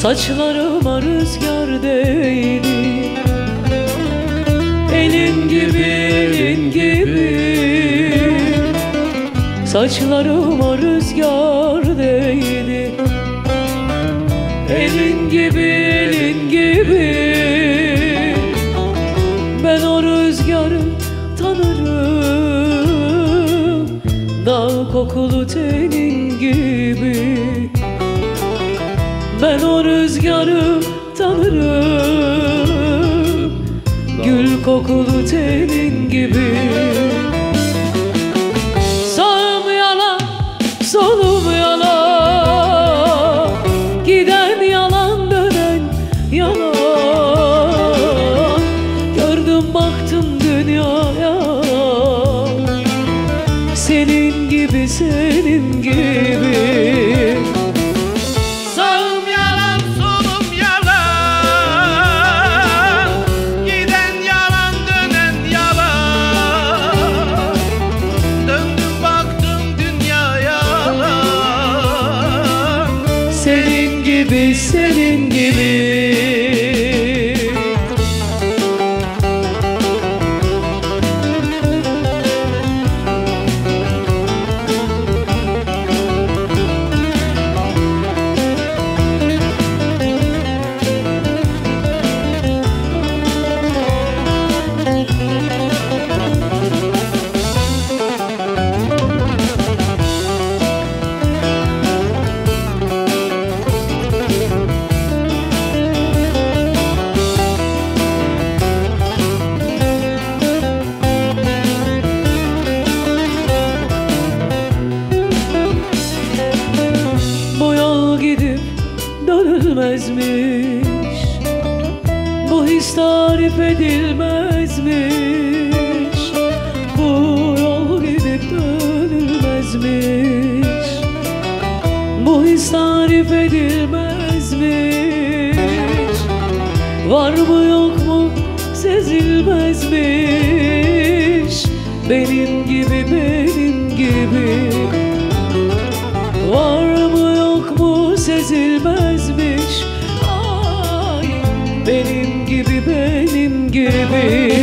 Saçlarıma rüzgar değdi, elin gibi, elin gibi. Saçlarıma rüzgar değdi, elin gibi, elin gibi. Ben o rüzgarı tanırım, dağ kokulu tenin gibi. Ben o rüzgarı tanırım, gül kokulu tenin gibi. Sağım yalan, solum yalan, giden yalan, dönen yalan. Gördüm baktım dünyaya, senin gibi, senin gibi. Senin gibi, senin gibi. Gidip dönülmezmiş, bu his tarif edilmezmiş. Bu yol gidip dönülmezmiş, bu his tarif edilmezmiş. Var mı yok mu sezilmezmiş, benim gibi, benim gibi. Var mı yok mu sezilmezmiş, ay benim gibi, benim gibi.